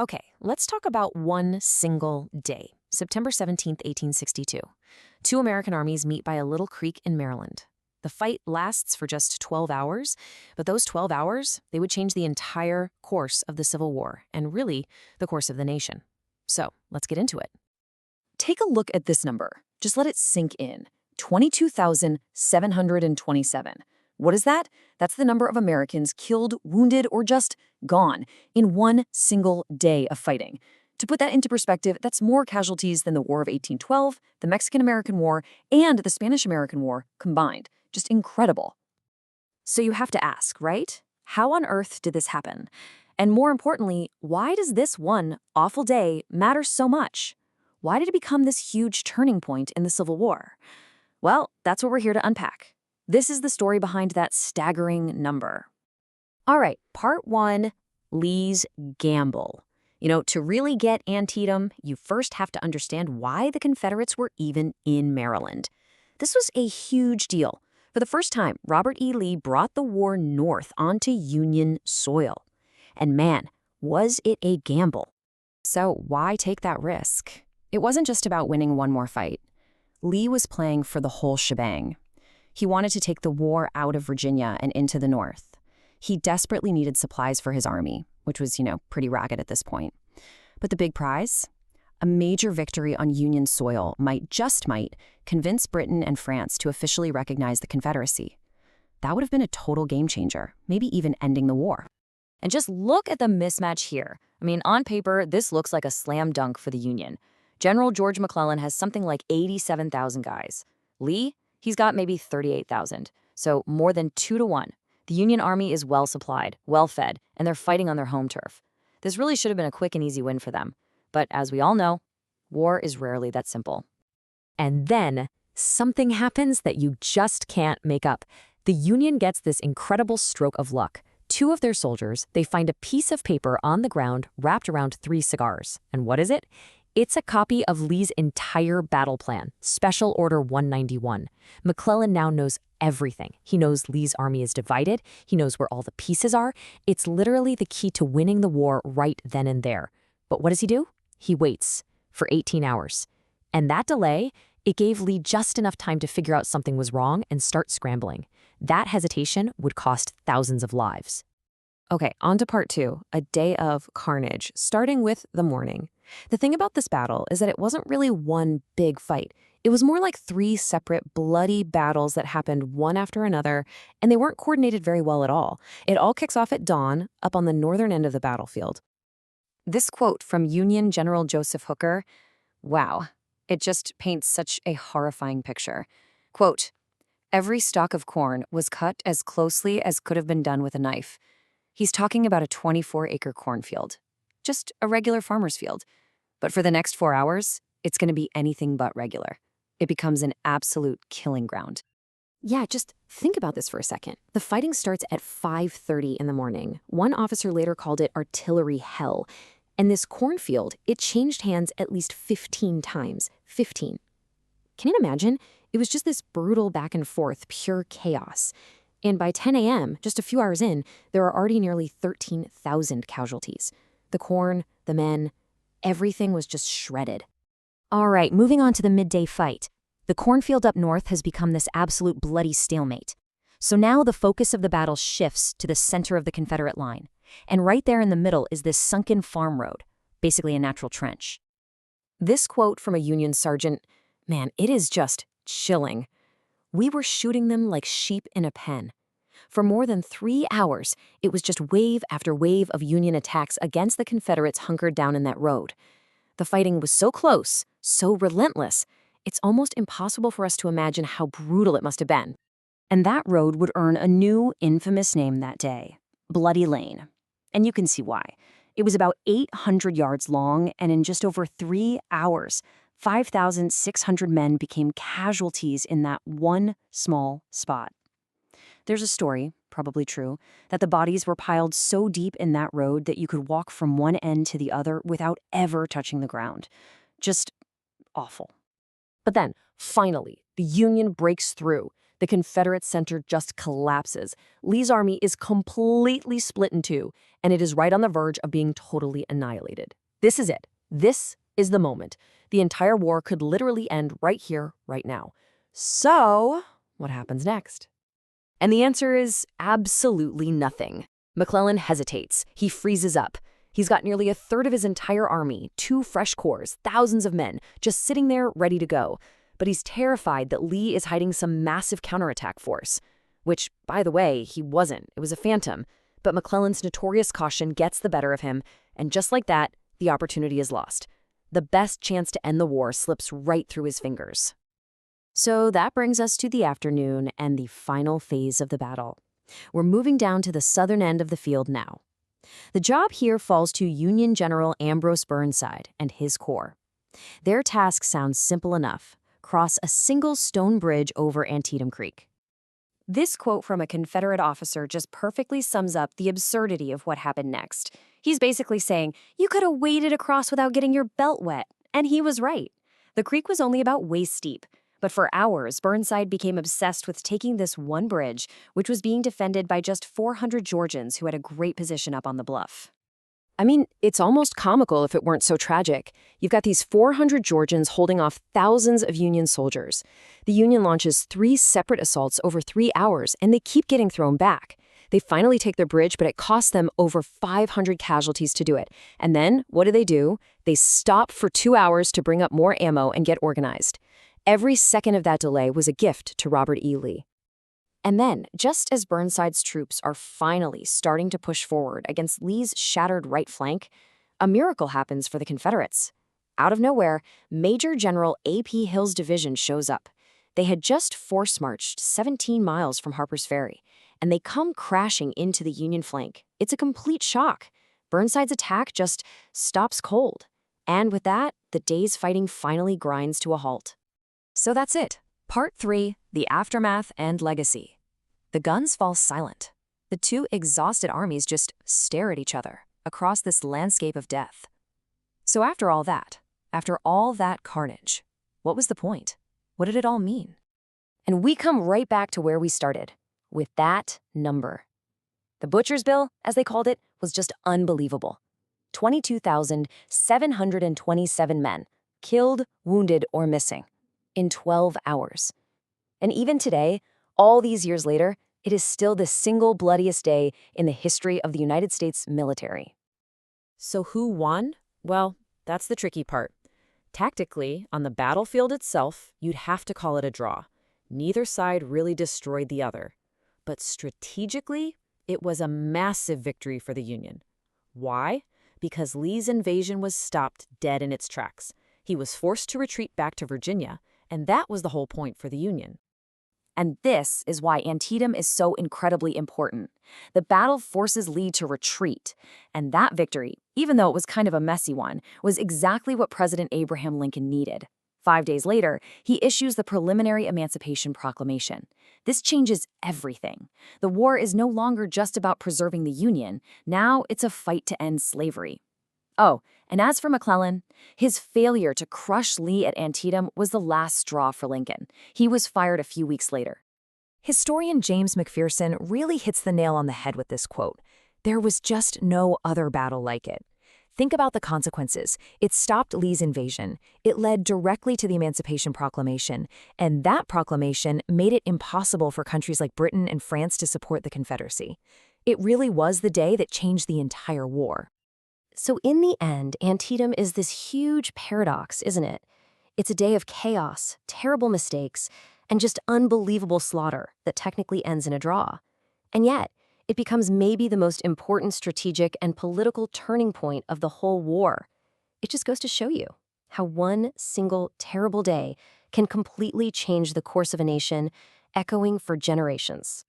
Okay, let's talk about one single day, September 17th, 1862. Two American armies meet by a little creek in Maryland. The fight lasts for just 12 hours, but those 12 hours, they would change the entire course of the Civil War and really the course of the nation. So let's get into it. Take a look at this number. Just let it sink in. 22,727. What is that? That's the number of Americans killed, wounded, or just gone in one single day of fighting. To put that into perspective, that's more casualties than the War of 1812, the Mexican-American War, and the Spanish-American War combined. Just incredible. So you have to ask, right? How on earth did this happen? And more importantly, why does this one awful day matter so much? Why did it become this huge turning point in the Civil War? Well, that's what we're here to unpack. This is the story behind that staggering number. All right, part one, Lee's gamble. To really get Antietam, you first have to understand why the Confederates were even in Maryland. This was a huge deal. For the first time, Robert E. Lee brought the war north onto Union soil. And man, was it a gamble. So why take that risk? It wasn't just about winning one more fight. Lee was playing for the whole shebang. He wanted to take the war out of Virginia and into the North. He desperately needed supplies for his army, which was, pretty ragged at this point. But the big prize? A major victory on Union soil might convince Britain and France to officially recognize the Confederacy. That would have been a total game changer, maybe even ending the war. And just look at the mismatch here. On paper, this looks like a slam dunk for the Union. General George McClellan has something like 87,000 guys. Lee? He's got maybe 38,000, so more than 2 to 1. The Union Army is well supplied, well fed, and they're fighting on their home turf. This really should have been a quick and easy win for them. But as we all know, war is rarely that simple. And then something happens that you just can't make up. The Union gets this incredible stroke of luck. Two of their soldiers, they find a piece of paper on the ground wrapped around 3 cigars. And what is it? It's a copy of Lee's entire battle plan, Special Order 191. McClellan now knows everything. He knows Lee's army is divided. He knows where all the pieces are. It's literally the key to winning the war right then and there. But what does he do? He waits for 18 hours. And that delay, it gave Lee just enough time to figure out something was wrong and start scrambling. That hesitation would cost thousands of lives. Okay, on to part two, a day of carnage, starting with the morning. The thing about this battle is that it wasn't really one big fight. It was more like 3 separate bloody battles that happened one after another, and they weren't coordinated very well at all. It all kicks off at dawn, up on the northern end of the battlefield. This quote from Union General Joseph Hooker, wow, it just paints such a horrifying picture. Quote, "Every stalk of corn was cut as closely as could have been done with a knife." He's talking about a 24-acre cornfield, just a regular farmer's field. But for the next 4 hours, it's going to be anything but regular. It becomes an absolute killing ground. Yeah, just think about this for a second. The fighting starts at 5:30 in the morning. One officer later called it artillery hell. And this cornfield, it changed hands at least 15 times. 15. Can you imagine? It was just this brutal back and forth, pure chaos. And by 10 a.m., just a few hours in, there are already nearly 13,000 casualties. The corn, the men, everything was just shredded. All right, moving on to the midday fight. The cornfield up north has become this absolute bloody stalemate. So now the focus of the battle shifts to the center of the Confederate line. And right there in the middle is this sunken farm road, basically a natural trench. This quote from a Union sergeant, man, it is just chilling. "We were shooting them like sheep in a pen." For more than 3 hours, it was just wave after wave of Union attacks against the Confederates hunkered down in that road. The fighting was so close, so relentless, it's almost impossible for us to imagine how brutal it must have been. And that road would earn a new, infamous name that day, Bloody Lane. And you can see why. It was about 800 yards long, and in just over 3 hours, 5,600 men became casualties in that one small spot. There's a story, probably true, that the bodies were piled so deep in that road that you could walk from one end to the other without ever touching the ground. Just awful. But then, finally, the Union breaks through. The Confederate center just collapses. Lee's army is completely split in two, and it is right on the verge of being totally annihilated. This is it. This is the moment. The entire war could literally end right here, right now. So, what happens next? And the answer is absolutely nothing. McClellan hesitates. He freezes up. He's got nearly a third of his entire army, 2 fresh corps, thousands of men, just sitting there ready to go. But he's terrified that Lee is hiding some massive counterattack force. Which, by the way, he wasn't. It was a phantom. But McClellan's notorious caution gets the better of him, and just like that, the opportunity is lost. The best chance to end the war slips right through his fingers. So that brings us to the afternoon and the final phase of the battle. We're moving down to the southern end of the field now. The job here falls to Union General Ambrose Burnside and his corps. Their task sounds simple enough: cross a single stone bridge over Antietam Creek. This quote from a Confederate officer just perfectly sums up the absurdity of what happened next. He's basically saying, you could have waded across without getting your belt wet. And he was right. The creek was only about waist deep. But for hours, Burnside became obsessed with taking this one bridge, which was being defended by just 400 Georgians who had a great position up on the bluff. I mean, it's almost comical if it weren't so tragic. You've got these 400 Georgians holding off thousands of Union soldiers. The Union launches 3 separate assaults over 3 hours, and they keep getting thrown back. They finally take their bridge, but it costs them over 500 casualties to do it. And then, what do? They stop for 2 hours to bring up more ammo and get organized. Every second of that delay was a gift to Robert E. Lee. And then, just as Burnside's troops are finally starting to push forward against Lee's shattered right flank, a miracle happens for the Confederates. Out of nowhere, Major General A.P. Hill's division shows up. They had just force-marched 17 miles from Harper's Ferry, and they come crashing into the Union flank. It's a complete shock. Burnside's attack just stops cold. And with that, the day's fighting finally grinds to a halt. So that's it. Part 3, the aftermath and legacy. The guns fall silent. The 2 exhausted armies just stare at each other across this landscape of death. So after all that carnage, what was the point? What did it all mean? And we come right back to where we started, with that number. The Butcher's Bill, as they called it, was just unbelievable. 22,727 men, killed, wounded, or missing, in 12 hours. And even today, all these years later, it is still the single bloodiest day in the history of the United States military. So who won? Well, that's the tricky part. Tactically, on the battlefield itself, you'd have to call it a draw. Neither side really destroyed the other. But strategically, it was a massive victory for the Union. Why? Because Lee's invasion was stopped dead in its tracks. He was forced to retreat back to Virginia, and that was the whole point for the Union. And this is why Antietam is so incredibly important. The battle forces Lee to retreat, and that victory, even though it was kind of a messy one, was exactly what President Abraham Lincoln needed. 5 days later, he issues the preliminary Emancipation Proclamation. This changes everything. The war is no longer just about preserving the Union. Now it's a fight to end slavery. Oh, and as for McClellan, his failure to crush Lee at Antietam was the last straw for Lincoln. He was fired a few weeks later. Historian James McPherson really hits the nail on the head with this quote. There was just no other battle like it. Think about the consequences. It stopped Lee's invasion. It led directly to the Emancipation Proclamation, and that proclamation made it impossible for countries like Britain and France to support the Confederacy. It really was the day that changed the entire war. So in the end, Antietam is this huge paradox, isn't it? It's a day of chaos, terrible mistakes, and just unbelievable slaughter that technically ends in a draw. And yet, it becomes maybe the most important strategic and political turning point of the whole war. It just goes to show you how one single terrible day can completely change the course of a nation, echoing for generations.